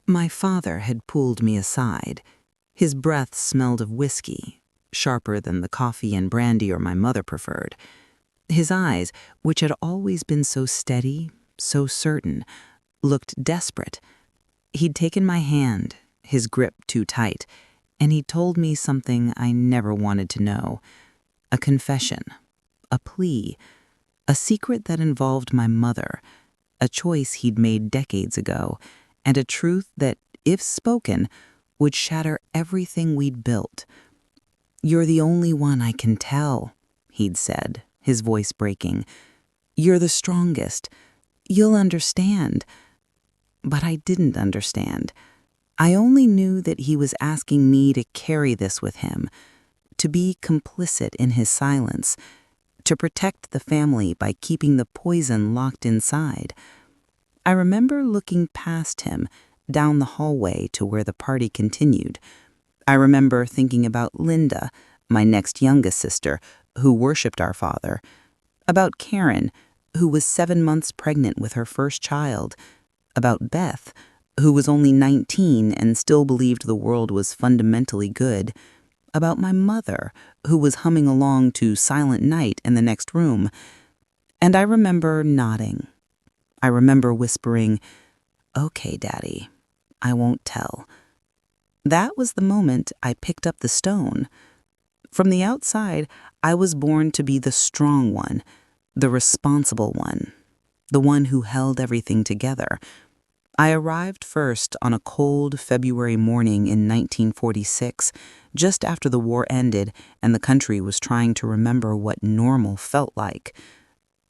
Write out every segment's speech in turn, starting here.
My father had pulled me aside. His breath smelled of whiskey, sharper than the coffee and brandy my mother preferred. His eyes, which had always been so steady, so certain, looked desperate. He'd taken my hand, his grip too tight, and he'd told me something I never wanted to know. A confession, a plea, a secret that involved my mother, a choice he'd made decades ago, and a truth that, if spoken, would shatter everything we'd built. "You're the only one I can tell," he'd said, his voice breaking. "You're the strongest. You'll understand." But I didn't understand. I only knew that he was asking me to carry this with him, to be complicit in his silence, to protect the family by keeping the poison locked inside. I remember looking past him, down the hallway to where the party continued. I remember thinking about Linda, my next youngest sister, who worshipped our father, about Karen, who was 7 months pregnant with her first child, about Beth, who was only 19 and still believed the world was fundamentally good, about my mother, who was humming along to Silent Night in the next room. And I remember nodding. I remember whispering, "Okay, Daddy, I won't tell." That was the moment I picked up the stone. From the outside, I was born to be the strong one, the responsible one, the one who held everything together. I arrived first on a cold February morning in 1946, just after the war ended and the country was trying to remember what normal felt like.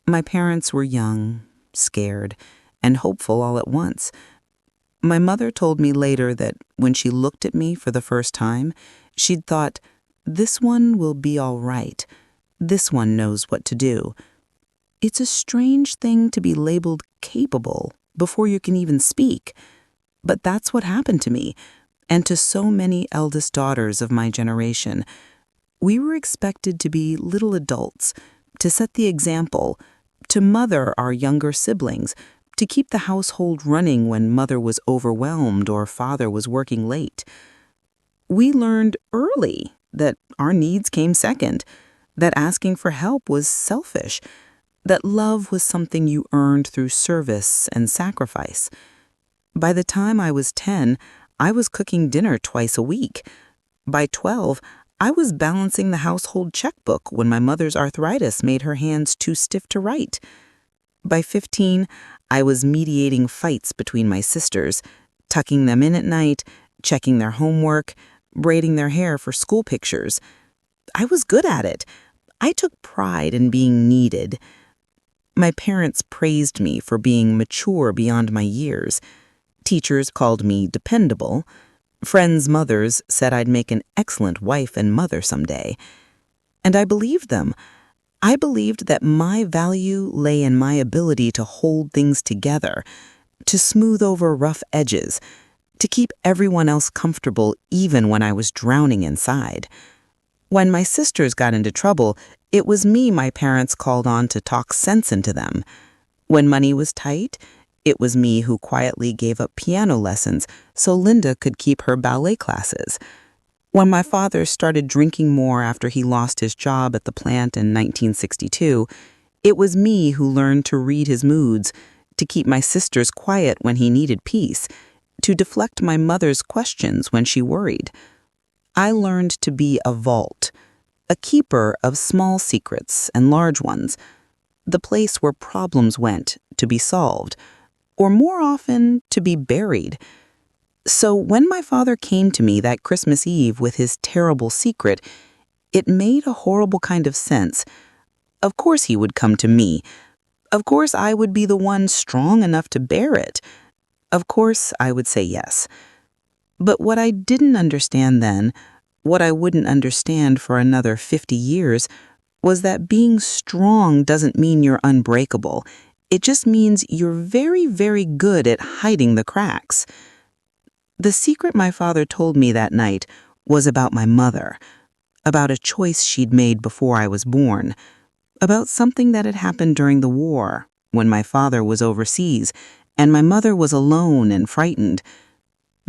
My parents were young, scared, and hopeful all at once. My mother told me later that when she looked at me for the first time, she'd thought, "This one will be all right. This one knows what to do." It's a strange thing to be labeled capable before you can even speak. But that's what happened to me, and to so many eldest daughters of my generation. We were expected to be little adults, to set the example, to mother our younger siblings, to keep the household running when mother was overwhelmed or father was working late. We learned early that our needs came second, that asking for help was selfish, that love was something you earned through service and sacrifice. By the time I was 10, I was cooking dinner twice a week. By 12, I was balancing the household checkbook when my mother's arthritis made her hands too stiff to write. By 15, I was mediating fights between my sisters, tucking them in at night, checking their homework, braiding their hair for school pictures. I was good at it. I took pride in being needed. My parents praised me for being mature beyond my years. Teachers called me dependable. Friends' mothers said I'd make an excellent wife and mother someday. And I believed them. I believed that my value lay in my ability to hold things together, to smooth over rough edges, to keep everyone else comfortable even when I was drowning inside. When my sisters got into trouble, it was me my parents called on to talk sense into them. When money was tight, it was me who quietly gave up piano lessons so Linda could keep her ballet classes. When my father started drinking more after he lost his job at the plant in 1962, it was me who learned to read his moods, to keep my sisters quiet when he needed peace, to deflect my mother's questions when she worried. I learned to be a vault, a keeper of small secrets and large ones, the place where problems went to be solved, or more often, to be buried. So when my father came to me that Christmas Eve with his terrible secret, it made a horrible kind of sense. Of course he would come to me. Of course I would be the one strong enough to bear it. Of course I would say yes. But what I didn't understand then, what I wouldn't understand for another 50 years, was that being strong doesn't mean you're unbreakable. It just means you're very, very good at hiding the cracks. The secret my father told me that night was about my mother, about a choice she'd made before I was born, about something that had happened during the war, when my father was overseas, and my mother was alone and frightened.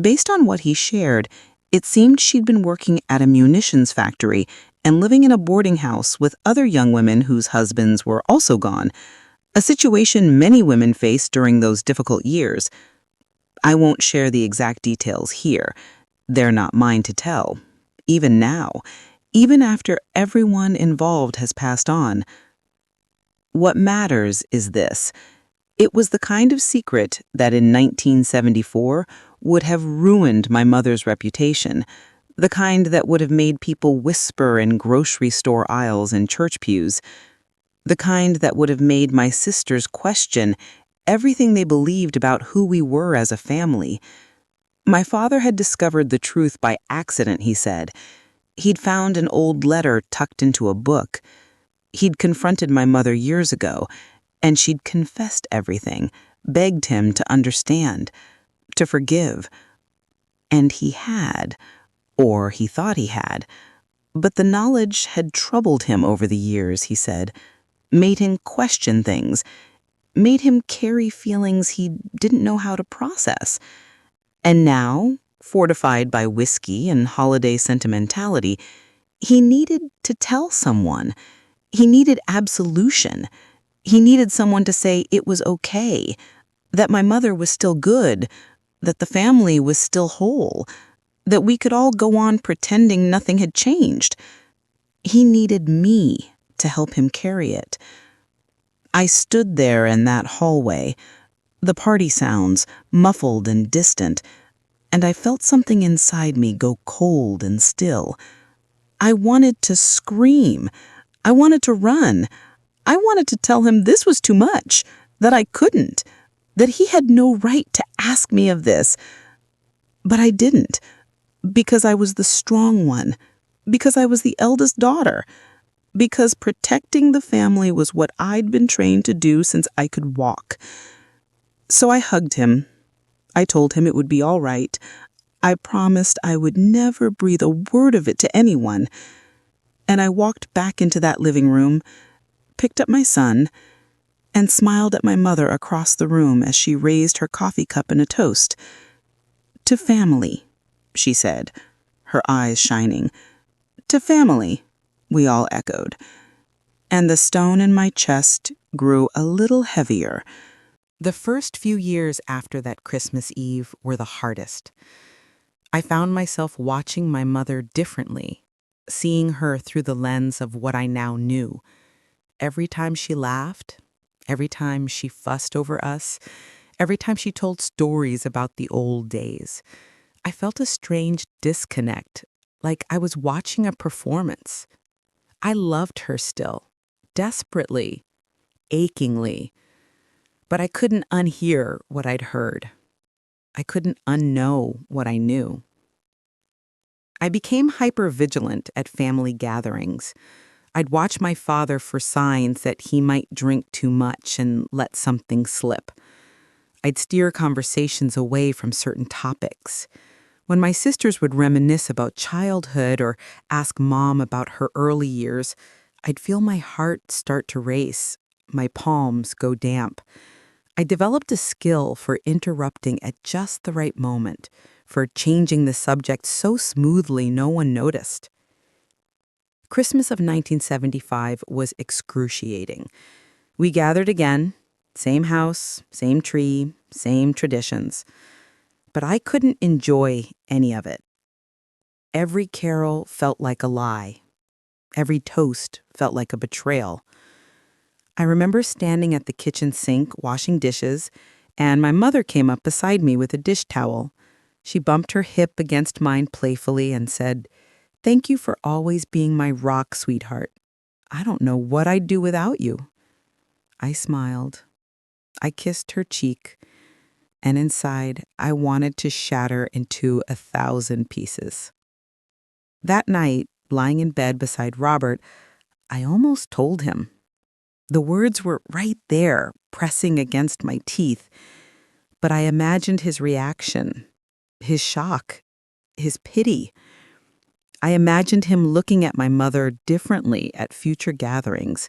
Based on what he shared, it seemed she'd been working at a munitions factory and living in a boarding house with other young women whose husbands were also gone, a situation many women face during those difficult years. I won't share the exact details here. They're not mine to tell. Even now, even after everyone involved has passed on. What matters is this. It was the kind of secret that in 1974 would have ruined my mother's reputation, the kind that would have made people whisper in grocery store aisles and church pews, the kind that would have made my sisters question everything they believed about who we were as a family. My father had discovered the truth by accident, he said. He'd found an old letter tucked into a book. He'd confronted my mother years ago, and she'd confessed everything, begged him to understand, to forgive. And he had, or he thought he had. But the knowledge had troubled him over the years, he said, made him question things, made him carry feelings he didn't know how to process. And now, fortified by whiskey and holiday sentimentality, he needed to tell someone. He needed absolution. He needed someone to say it was okay, that my mother was still good, that the family was still whole, that we could all go on pretending nothing had changed. He needed me to help him carry it. I stood there in that hallway, the party sounds muffled and distant, and I felt something inside me go cold and still. I wanted to scream. I wanted to run. I wanted to tell him this was too much, that I couldn't, that he had no right to ask me of this. But I didn't, because I was the strong one, because I was the eldest daughter, because protecting the family was what I'd been trained to do since I could walk. So I hugged him. I told him it would be all right. I promised I would never breathe a word of it to anyone. And I walked back into that living room, picked up my son, and smiled at my mother across the room as she raised her coffee cup in a toast. "To family," she said, her eyes shining. "To family," we all echoed. And the stone in my chest grew a little heavier. The first few years after that Christmas Eve were the hardest. I found myself watching my mother differently, seeing her through the lens of what I now knew. Every time she laughed, every time she fussed over us, every time she told stories about the old days, I felt a strange disconnect, like I was watching a performance. I loved her still, desperately, achingly, but I couldn't unhear what I'd heard. I couldn't unknow what I knew. I became hyper-vigilant at family gatherings. I'd watch my father for signs that he might drink too much and let something slip. I'd steer conversations away from certain topics. When my sisters would reminisce about childhood or ask Mom about her early years, I'd feel my heart start to race, my palms go damp. I developed a skill for interrupting at just the right moment, for changing the subject so smoothly no one noticed. Christmas of 1975 was excruciating. We gathered again, same house, same tree, same traditions. But I couldn't enjoy any of it. Every carol felt like a lie. Every toast felt like a betrayal. I remember standing at the kitchen sink washing dishes, and my mother came up beside me with a dish towel. She bumped her hip against mine playfully and said, "Thank you for always being my rock, sweetheart. I don't know what I'd do without you." I smiled. I kissed her cheek, and inside I wanted to shatter into 1,000 pieces. That night, lying in bed beside Robert, I almost told him. The words were right there, pressing against my teeth, but I imagined his reaction, his shock, his pity. I imagined him looking at my mother differently at future gatherings.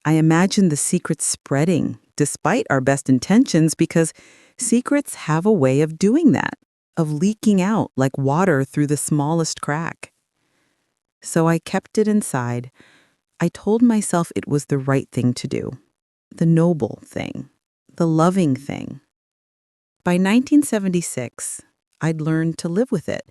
I imagined the secret spreading, despite our best intentions, because secrets have a way of doing that, of leaking out like water through the smallest crack. So I kept it inside. I told myself it was the right thing to do, the noble thing, the loving thing. By 1976, I'd learned to live with it.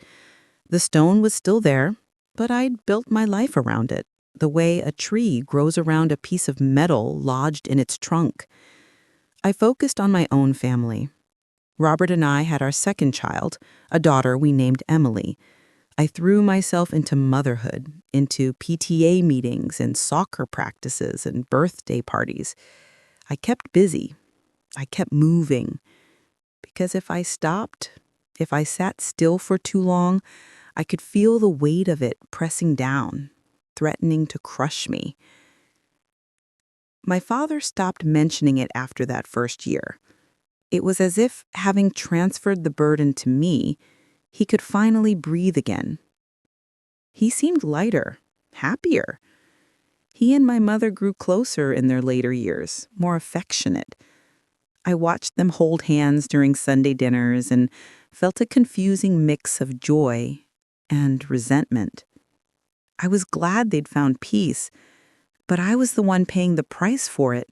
The stone was still there, but I'd built my life around it, the way a tree grows around a piece of metal lodged in its trunk. I focused on my own family. Robert and I had our second child, a daughter we named Emily. I threw myself into motherhood, into PTA meetings and soccer practices and birthday parties. I kept busy. I kept moving. Because if I stopped, if I sat still for too long, I could feel the weight of it pressing down, threatening to crush me. My father stopped mentioning it after that first year. It was as if, having transferred the burden to me, he could finally breathe again. He seemed lighter, happier. He and my mother grew closer in their later years, more affectionate. I watched them hold hands during Sunday dinners and felt a confusing mix of joy and resentment. I was glad they'd found peace, but I was the one paying the price for it.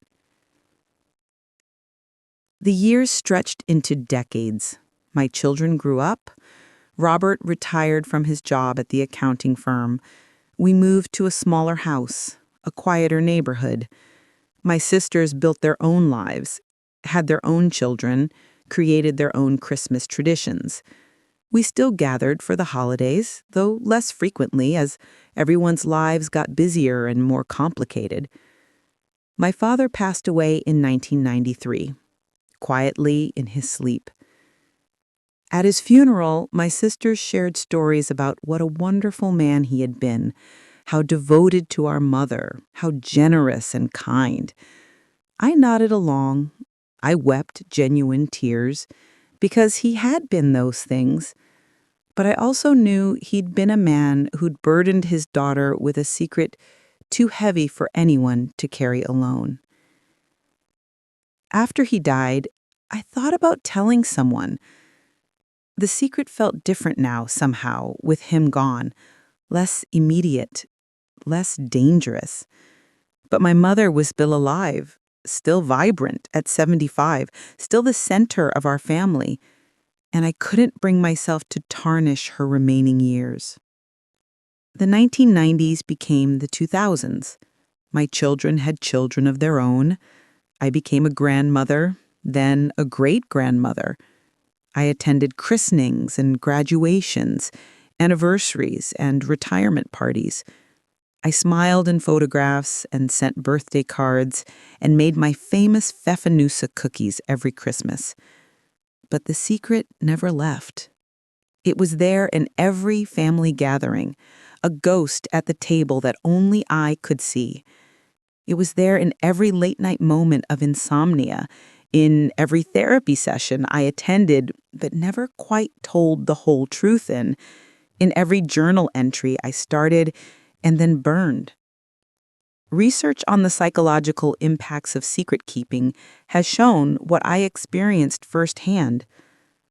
The years stretched into decades. My children grew up. Robert retired from his job at the accounting firm. We moved to a smaller house, a quieter neighborhood. My sisters built their own lives, had their own children, created their own Christmas traditions. We still gathered for the holidays, though less frequently as everyone's lives got busier and more complicated. My father passed away in 1993, quietly in his sleep. At his funeral, my sisters shared stories about what a wonderful man he had been, how devoted to our mother, how generous and kind. I nodded along. I wept genuine tears, because he had been those things. But I also knew he'd been a man who'd burdened his daughter with a secret too heavy for anyone to carry alone. After he died, I thought about telling someone. The secret felt different now, somehow, with him gone, less immediate, less dangerous. But my mother was still alive, still vibrant at 75, still the center of our family, and I couldn't bring myself to tarnish her remaining years. The 1990s became the 2000s. My children had children of their own. I became a grandmother, then a great-grandmother. I attended christenings and graduations, anniversaries and retirement parties. I smiled in photographs and sent birthday cards and made my famous Pfeffernusse cookies every Christmas. But the secret never left. It was there in every family gathering, a ghost at the table that only I could see. It was there in every late-night moment of insomnia, in every therapy session I attended but never quite told the whole truth in every journal entry I started and then burned. Research on the psychological impacts of secret-keeping has shown what I experienced firsthand.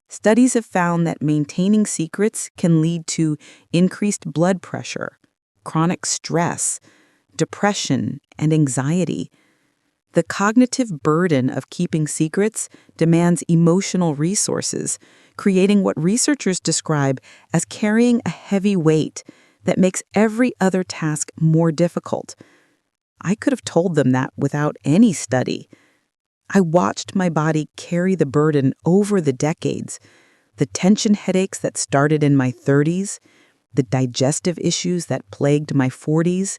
Studies have found that maintaining secrets can lead to increased blood pressure, chronic stress, depression, and anxiety. The cognitive burden of keeping secrets demands emotional resources, creating what researchers describe as carrying a heavy weight that makes every other task more difficult. I could have told them that without any study. I watched my body carry the burden over the decades, the tension headaches that started in my 30s, the digestive issues that plagued my 40s,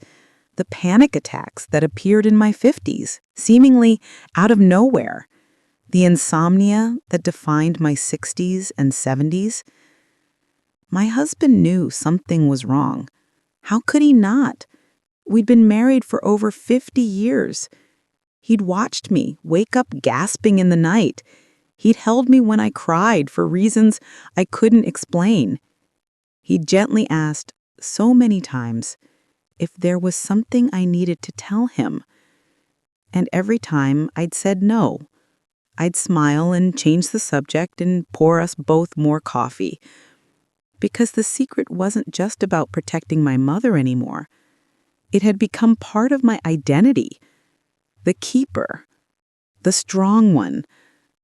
the panic attacks that appeared in my 50s, seemingly out of nowhere, the insomnia that defined my 60s and 70s. My husband knew something was wrong. How could he not? We'd been married for over 50 years. He'd watched me wake up gasping in the night. He'd held me when I cried for reasons I couldn't explain. He'd gently asked, so many times, if there was something I needed to tell him. And every time I'd said no. I'd smile and change the subject and pour us both more coffee. Because the secret wasn't just about protecting my mother anymore. It had become part of my identity. The keeper, the strong one,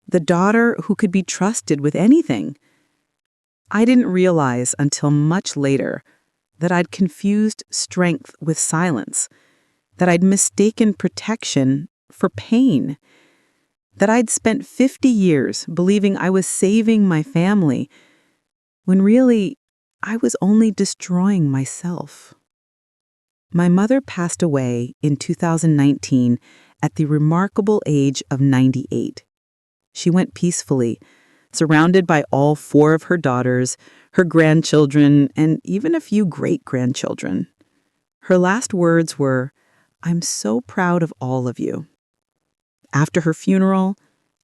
the daughter who could be trusted with anything. I didn't realize until much later that I'd confused strength with silence, that I'd mistaken protection for pain, that I'd spent 50 years believing I was saving my family, when really I was only destroying myself. My mother passed away in 2019 at the remarkable age of 98. She went peacefully, surrounded by all 4 of her daughters, her grandchildren, and even a few great-grandchildren. Her last words were, "I'm so proud of all of you." After her funeral,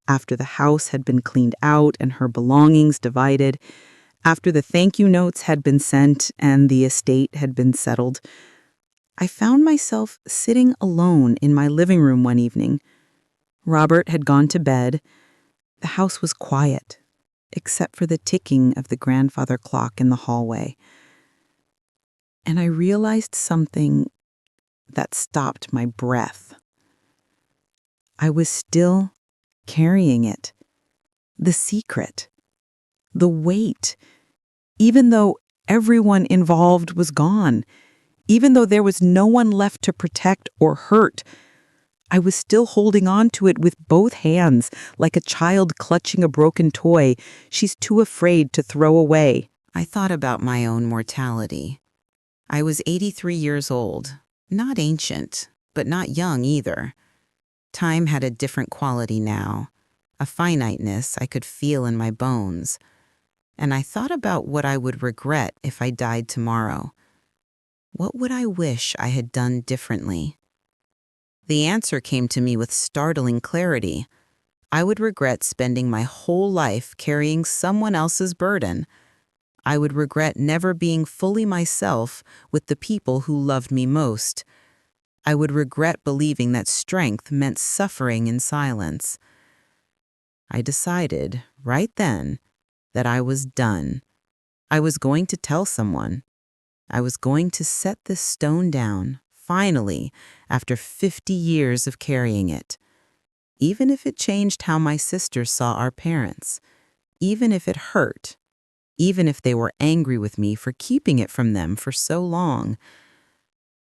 after the house had been cleaned out and her belongings divided, after the thank you notes had been sent and the estate had been settled, I found myself sitting alone in my living room one evening. Robert had gone to bed. The house was quiet, except for the ticking of the grandfather clock in the hallway. And I realized something that stopped my breath. I was still carrying it. The secret. The weight. Even though everyone involved was gone. Even though there was no one left to protect or hurt, I was still holding on to it with both hands, like a child clutching a broken toy she's too afraid to throw away. I thought about my own mortality. I was 83 years old, not ancient, but not young either. Time had a different quality now, a finiteness I could feel in my bones. And I thought about what I would regret if I died tomorrow. What would I wish I had done differently? The answer came to me with startling clarity. I would regret spending my whole life carrying someone else's burden. I would regret never being fully myself with the people who loved me most. I would regret believing that strength meant suffering in silence. I decided, right then, that I was done. I was going to tell someone. I was going to set this stone down, finally, after 50 years of carrying it. Even if it changed how my sisters saw our parents. Even if it hurt. Even if they were angry with me for keeping it from them for so long.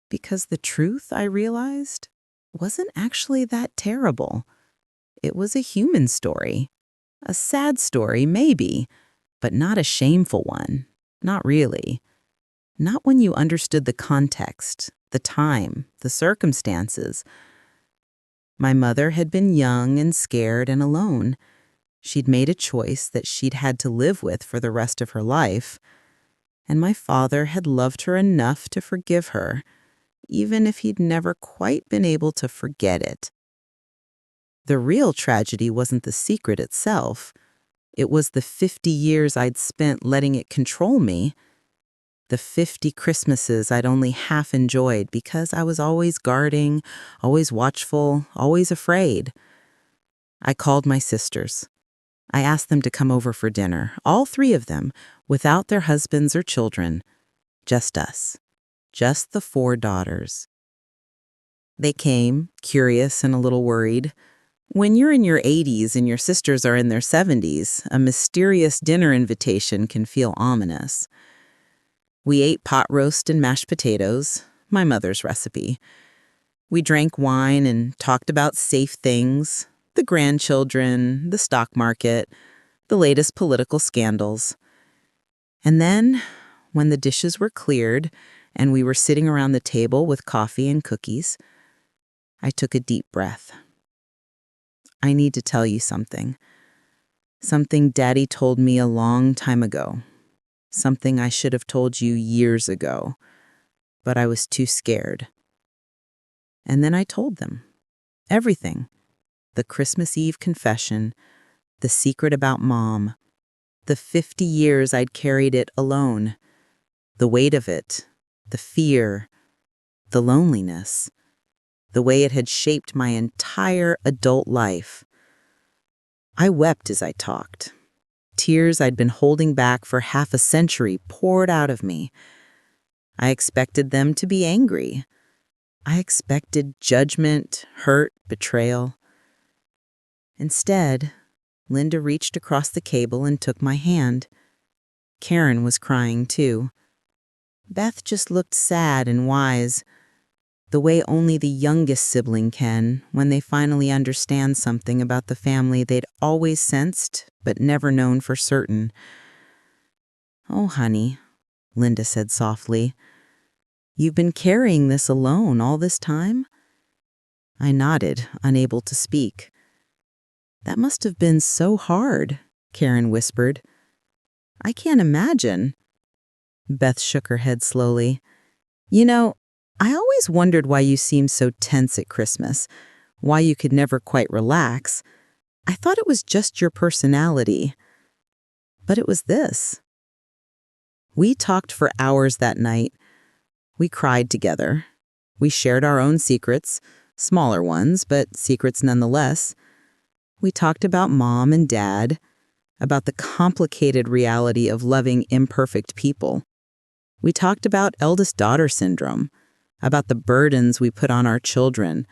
Because the truth, I realized, wasn't actually that terrible. It was a human story. A sad story, maybe, but not a shameful one. Not really. Not when you understood the context, the time, the circumstances. My mother had been young and scared and alone. She'd made a choice that she'd had to live with for the rest of her life. And my father had loved her enough to forgive her, even if he'd never quite been able to forget it. The real tragedy wasn't the secret itself. It was the 50 years I'd spent letting it control me. The 50 Christmases I'd only half enjoyed because I was always guarding, always watchful, always afraid. I called my sisters. I asked them to come over for dinner, all 3 of them, without their husbands or children. Just us. Just the 4 daughters. They came, curious and a little worried. When you're in your 80s and your sisters are in their 70s, a mysterious dinner invitation can feel ominous. We ate pot roast and mashed potatoes, my mother's recipe. We drank wine and talked about safe things, the grandchildren, the stock market, the latest political scandals. And then, when the dishes were cleared and we were sitting around the table with coffee and cookies, I took a deep breath. I need to tell you something. Something Daddy told me a long time ago. Something I should have told you years ago, but I was too scared. And then I told them. Everything. The Christmas Eve confession, the secret about Mom, the 50 years I'd carried it alone, the weight of it, the fear, the loneliness, the way it had shaped my entire adult life. I wept as I talked. Tears I'd been holding back for half a century poured out of me. I expected them to be angry. I expected judgment, hurt, betrayal. Instead, Linda reached across the cable and took my hand. Karen was crying too. Beth just looked sad and wise, the way only the youngest sibling can when they finally understand something about the family they'd always sensed but never known for certain. "Oh, honey," Linda said softly, "you've been carrying this alone all this time?" I nodded, unable to speak. "That must have been so hard," Karen whispered. "I can't imagine." Beth shook her head slowly. "You know, I always wondered why you seemed so tense at Christmas, why you could never quite relax. I thought it was just your personality. But it was this." We talked for hours that night. We cried together. We shared our own secrets, smaller ones, but secrets nonetheless. We talked about Mom and Dad, about the complicated reality of loving imperfect people. We talked about eldest daughter syndrome, about the burdens we put on our children,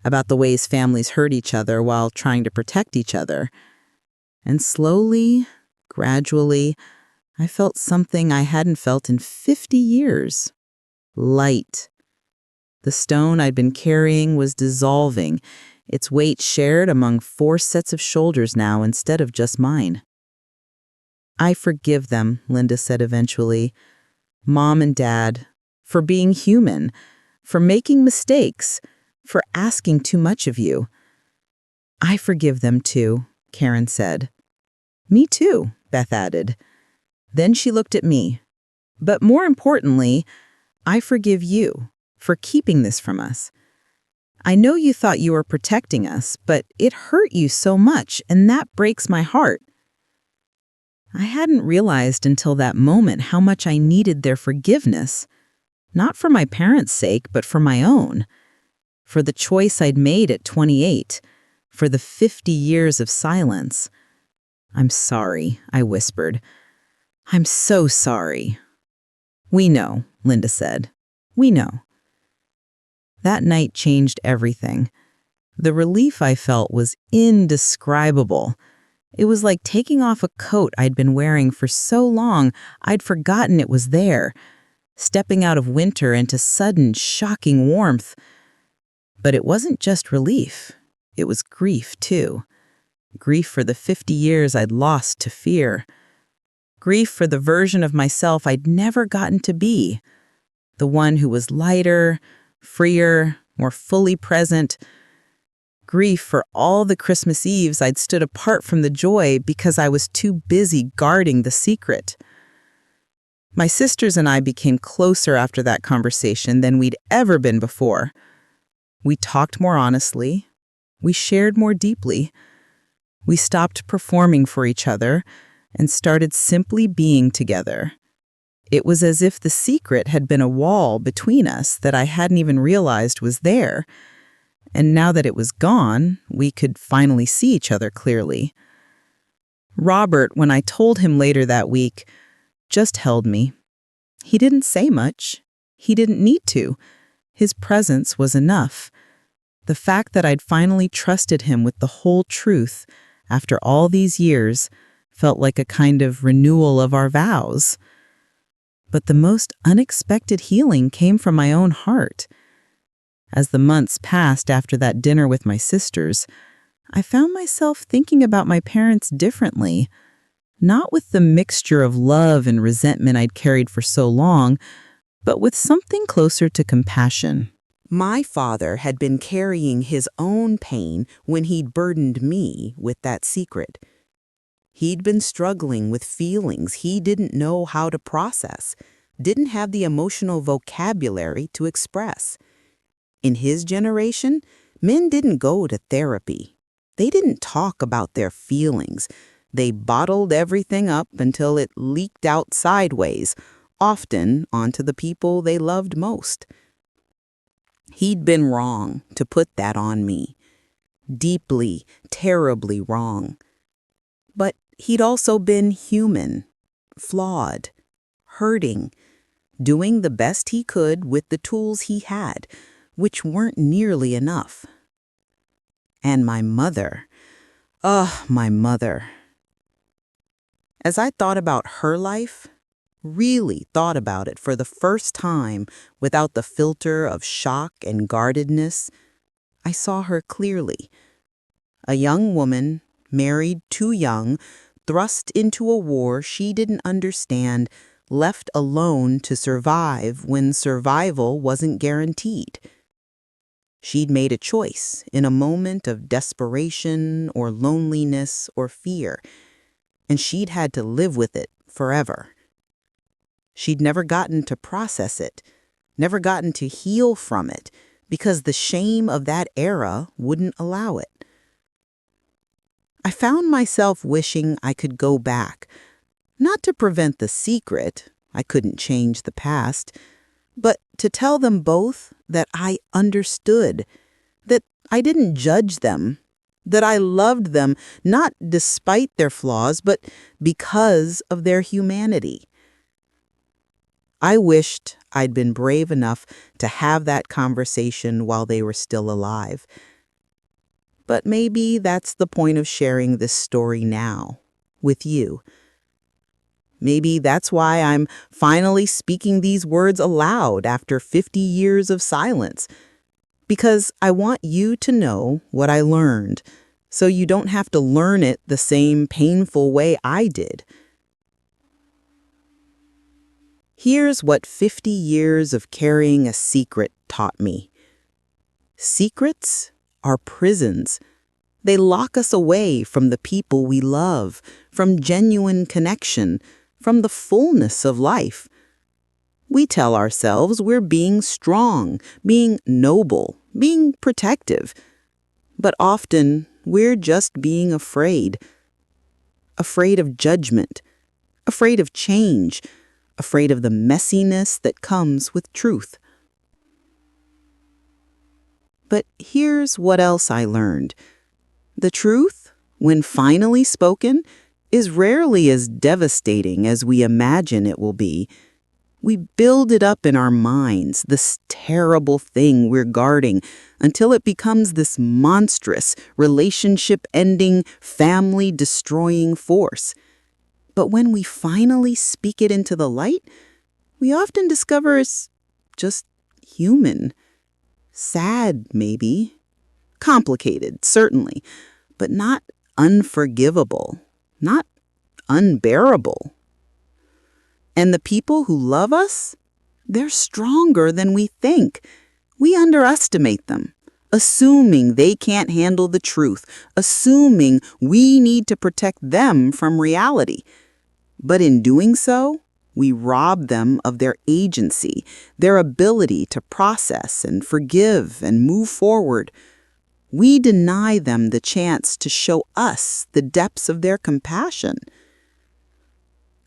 about the ways families hurt each other while trying to protect each other. And slowly, gradually, I felt something I hadn't felt in 50 years. Light. The stone I'd been carrying was dissolving, its weight shared among 4 sets of shoulders now instead of just mine. "I forgive them," Linda said eventually. "Mom and Dad, for being human, for making mistakes, for asking too much of you." "I forgive them too," Karen said. "Me too," Beth added. Then she looked at me. "But more importantly, I forgive you for keeping this from us. I know you thought you were protecting us, but it hurt you so much, and that breaks my heart." I hadn't realized until that moment how much I needed their forgiveness, not for my parents' sake, but for my own, for the choice I'd made at 28, for the 50 years of silence. "I'm sorry," I whispered. "I'm so sorry." "We know," Linda said. "We know." That night changed everything. The relief I felt was indescribable. It was like taking off a coat I'd been wearing for so long I'd forgotten it was there, stepping out of winter into sudden, shocking warmth. But it wasn't just relief. It was grief, too. Grief for the 50 years I'd lost to fear. Grief for the version of myself I'd never gotten to be. The one who was lighter, freer, more fully present. Grief for all the Christmas Eves I'd stood apart from the joy because I was too busy guarding the secret. My sisters and I became closer after that conversation than we'd ever been before. We talked more honestly. We shared more deeply. We stopped performing for each other and started simply being together. It was as if the secret had been a wall between us that I hadn't even realized was there. And now that it was gone, we could finally see each other clearly. Robert, when I told him later that week, just held me. He didn't say much. He didn't need to. His presence was enough. The fact that I'd finally trusted him with the whole truth after all these years felt like a kind of renewal of our vows. But the most unexpected healing came from my own heart. As the months passed after that dinner with my sisters, I found myself thinking about my parents differently, not with the mixture of love and resentment I'd carried for so long, but with something closer to compassion. My father had been carrying his own pain when he'd burdened me with that secret. He'd been struggling with feelings he didn't know how to process, didn't have the emotional vocabulary to express. In his generation, men didn't go to therapy. They didn't talk about their feelings. They bottled everything up until it leaked out sideways, often onto the people they loved most. He'd been wrong to put that on me. Deeply, terribly wrong. But he'd also been human, flawed, hurting, doing the best he could with the tools he had, which weren't nearly enough. And my mother, my mother. As I thought about her life, really thought about it for the first time without the filter of shock and guardedness, I saw her clearly. A young woman, married too young, thrust into a war she didn't understand, left alone to survive when survival wasn't guaranteed. She'd made a choice in a moment of desperation or loneliness or fear, and she'd had to live with it forever. She'd never gotten to process it, never gotten to heal from it, because the shame of that era wouldn't allow it. I found myself wishing I could go back, not to prevent the secret, I couldn't change the past, but to tell them both that I understood, that I didn't judge them, that I loved them not despite their flaws, but because of their humanity. I wished I'd been brave enough to have that conversation while they were still alive. But maybe that's the point of sharing this story now, with you. Maybe that's why I'm finally speaking these words aloud after 50 years of silence. Because I want you to know what I learned, so you don't have to learn it the same painful way I did. Here's what 50 years of carrying a secret taught me. Secrets are prisons. They lock us away from the people we love, from genuine connection, from the fullness of life. We tell ourselves we're being strong, being noble, being protective. But often, we're just being afraid. Afraid of judgment, afraid of change, afraid of the messiness that comes with truth. But here's what else I learned. The truth, when finally spoken, is rarely as devastating as we imagine it will be. We build it up in our minds, this terrible thing we're guarding, until it becomes this monstrous, relationship-ending, family-destroying force. But when we finally speak it into the light, we often discover it's just human. Sad, maybe. Complicated, certainly, but not unforgivable, not unbearable. And the people who love us, they're stronger than we think. We underestimate them, assuming they can't handle the truth, assuming we need to protect them from reality. But in doing so, we rob them of their agency, their ability to process and forgive and move forward. We deny them the chance to show us the depths of their compassion.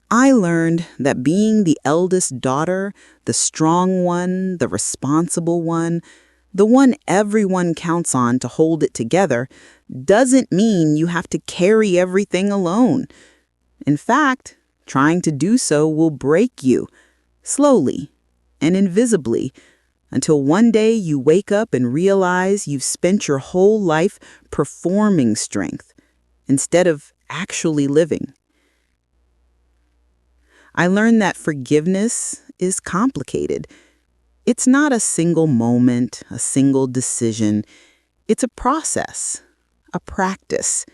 I learned that being the eldest daughter, the strong one, the responsible one, the one everyone counts on to hold it together, doesn't mean you have to carry everything alone. In fact, trying to do so will break you, slowly and invisibly, until one day you wake up and realize you've spent your whole life performing strength instead of actually living. I learned that forgiveness is complicated. It's not a single moment, a single decision. It's a process, a practice.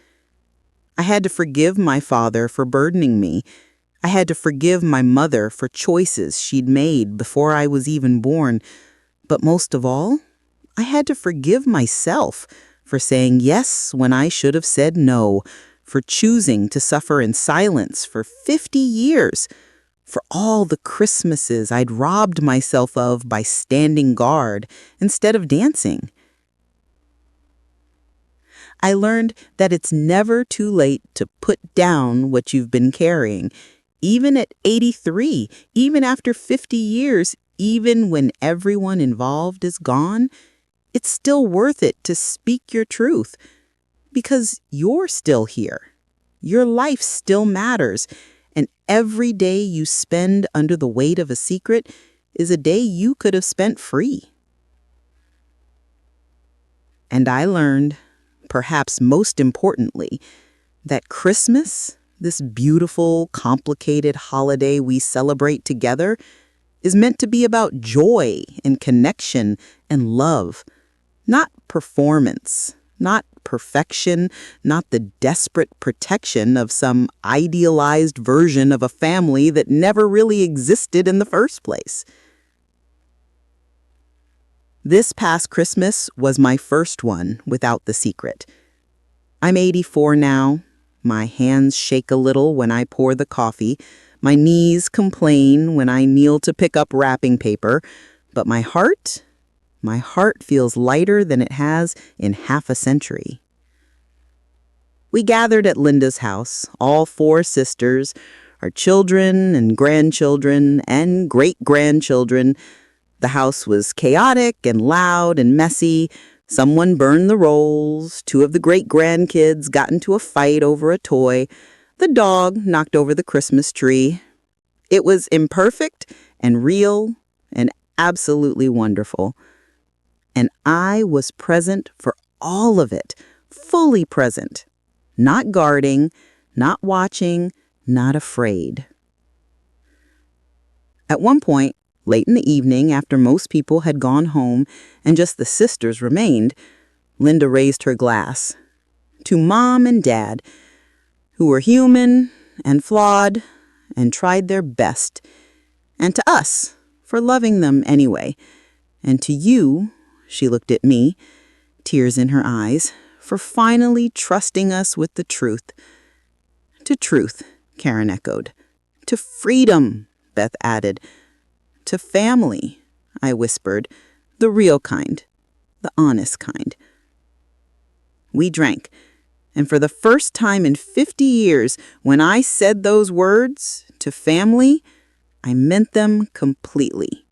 I had to forgive my father for burdening me. I had to forgive my mother for choices she'd made before I was even born. But most of all, I had to forgive myself for saying yes when I should have said no, for choosing to suffer in silence for 50 years, for all the Christmases I'd robbed myself of by standing guard instead of dancing. I learned that it's never too late to put down what you've been carrying, even at 83, even after 50 years, even when everyone involved is gone. It's still worth it to speak your truth because you're still here Your life still matters, and every day you spend under the weight of a secret is a day you could have spent free. And I learned, perhaps most importantly, that Christmas, this beautiful, complicated holiday we celebrate together, is meant to be about joy and connection and love, not performance, not perfection, not the desperate protection of some idealized version of a family that never really existed in the first place. This past Christmas was my first one without the secret. I'm 84 now. My hands shake a little when I pour the coffee. My knees complain when I kneel to pick up wrapping paper. But my heart feels lighter than it has in half a century. We gathered at Linda's house, all 4 sisters, our children and grandchildren and great-grandchildren. The house was chaotic and loud and messy. Someone burned the rolls. 2 of the great-grandkids got into a fight over a toy. The dog knocked over the Christmas tree. It was imperfect and real and absolutely wonderful. And I was present for all of it, fully present. Not guarding, not watching, not afraid. At one point, late in the evening, after most people had gone home and just the sisters remained, Linda raised her glass to Mom and Dad, who were human and flawed and tried their best, and to us for loving them anyway, and to you, she looked at me, tears in her eyes, for finally trusting us with the truth. To truth, Karen echoed. To freedom, Beth added. To family, I whispered, the real kind, the honest kind. We drank, and for the first time in 50 years, when I said those words, to family, I meant them completely.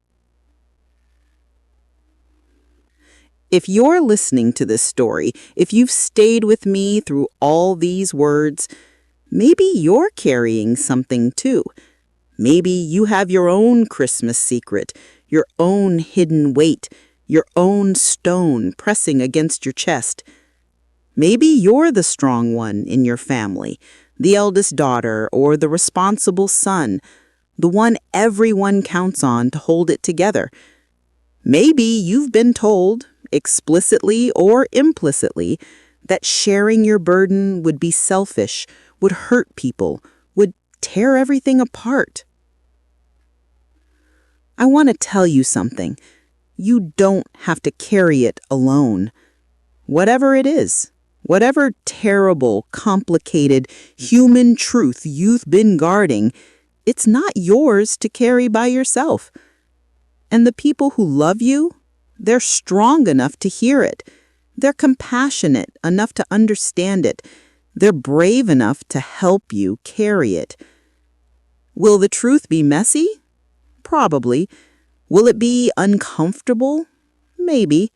If you're listening to this story, if you've stayed with me through all these words, maybe you're carrying something too. Maybe you have your own Christmas secret, your own hidden weight, your own stone pressing against your chest. Maybe you're the strong one in your family, the eldest daughter or the responsible son, the one everyone counts on to hold it together. Maybe you've been told, explicitly or implicitly, that sharing your burden would be selfish, would hurt people, would tear everything apart. I want to tell you something. You don't have to carry it alone. Whatever it is, whatever terrible, complicated, human truth you've been guarding, it's not yours to carry by yourself. And the people who love you, they're strong enough to hear it. They're compassionate enough to understand it. They're brave enough to help you carry it. Will the truth be messy? Probably. Will it be uncomfortable? Maybe.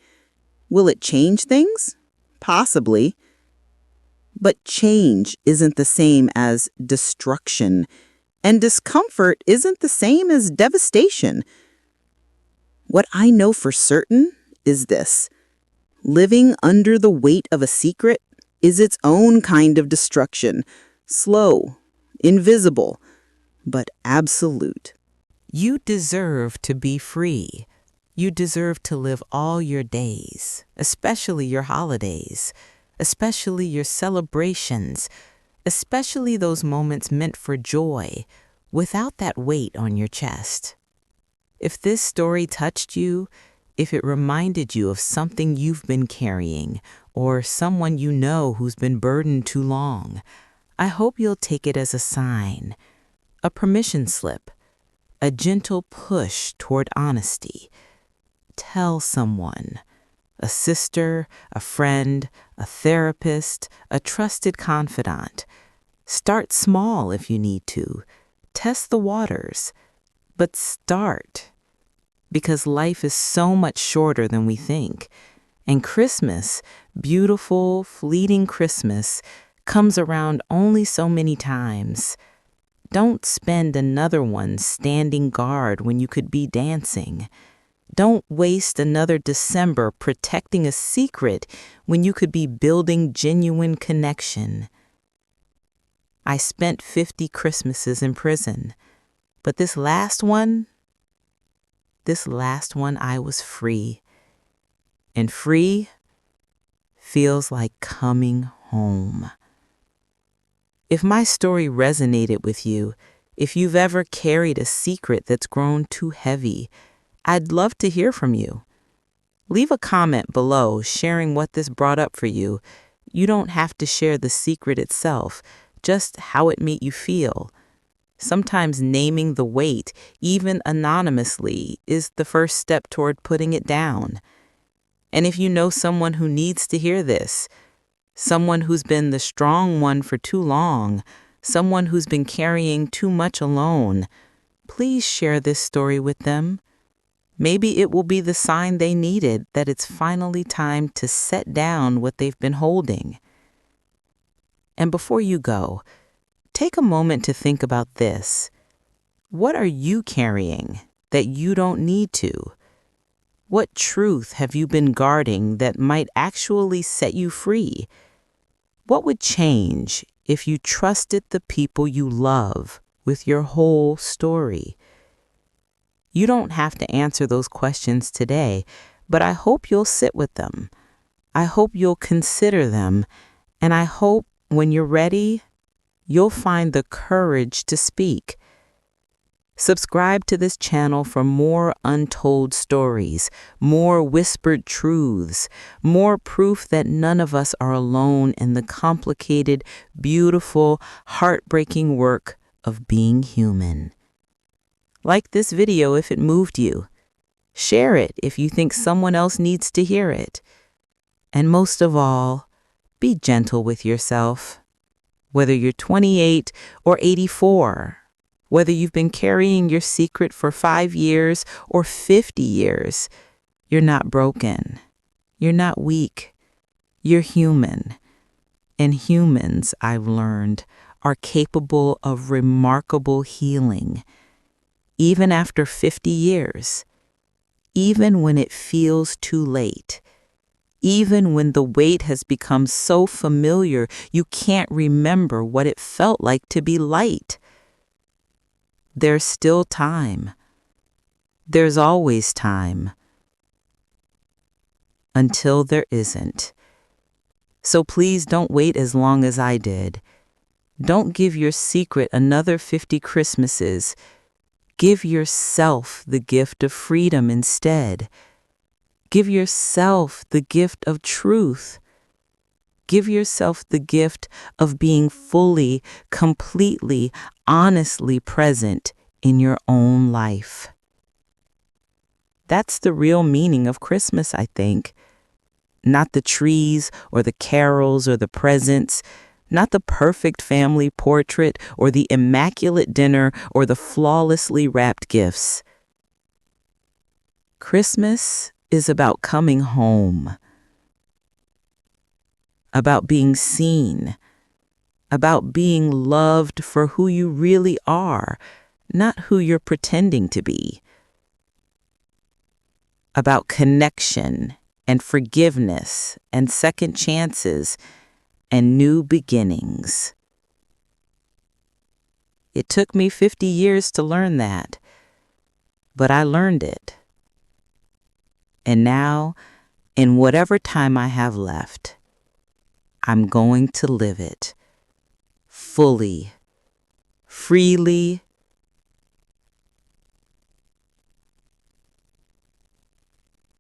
Will it change things? Possibly. But change isn't the same as destruction, and discomfort isn't the same as devastation. What I know for certain is this: living under the weight of a secret is its own kind of destruction, slow, invisible, but absolute. You deserve to be free. You deserve to live all your days, especially your holidays, especially your celebrations, especially those moments meant for joy, without that weight on your chest. If this story touched you, if it reminded you of something you've been carrying, or someone you know who's been burdened too long, I hope you'll take it as a sign, a permission slip, a gentle push toward honesty. Tell someone, a sister, a friend, a therapist, a trusted confidant. Start small if you need to. Test the waters. But start. Because life is so much shorter than we think. And Christmas, beautiful, fleeting Christmas, comes around only so many times. Don't spend another one standing guard when you could be dancing. Don't waste another December protecting a secret when you could be building genuine connection. I spent 50 Christmases in prison, but this last one I was free. And free feels like coming home. If my story resonated with you, if you've ever carried a secret that's grown too heavy, I'd love to hear from you. Leave a comment below sharing what this brought up for you. You don't have to share the secret itself, just how it made you feel. Sometimes naming the weight, even anonymously, is the first step toward putting it down. And if you know someone who needs to hear this, someone who's been the strong one for too long, someone who's been carrying too much alone, please share this story with them. Maybe it will be the sign they needed that it's finally time to set down what they've been holding. And before you go, take a moment to think about this. What are you carrying that you don't need to? What truth have you been guarding that might actually set you free? What would change if you trusted the people you love with your whole story? You don't have to answer those questions today, but I hope you'll sit with them. I hope you'll consider them, and I hope when you're ready, you'll find the courage to speak. Subscribe to this channel for more untold stories, more whispered truths, more proof that none of us are alone in the complicated, beautiful, heartbreaking work of being human. Like this video if it moved you. Share it if you think someone else needs to hear it. And most of all, be gentle with yourself. Whether you're 28 or 84, whether you've been carrying your secret for 5 years or 50 years, you're not broken. You're not weak. You're human. And humans, I've learned, are capable of remarkable healing. Even after 50 years, even when it feels too late, even when the weight has become so familiar you can't remember what it felt like to be light. There's still time. There's always time. Until there isn't. So please don't wait as long as I did. Don't give your secret another 50 Christmases. Give yourself the gift of freedom instead. Give yourself the gift of truth. Give yourself the gift of being fully, completely, honestly present in your own life. That's the real meaning of Christmas, I think. Not the trees or the carols or the presents, not the perfect family portrait or the immaculate dinner or the flawlessly wrapped gifts. Christmas is about coming home, about being seen, about being loved for who you really are, not who you're pretending to be, about connection and forgiveness and second chances and new beginnings. It took me 50 years to learn that, but I learned it. And now, in whatever time I have left, I'm going to live it fully, freely,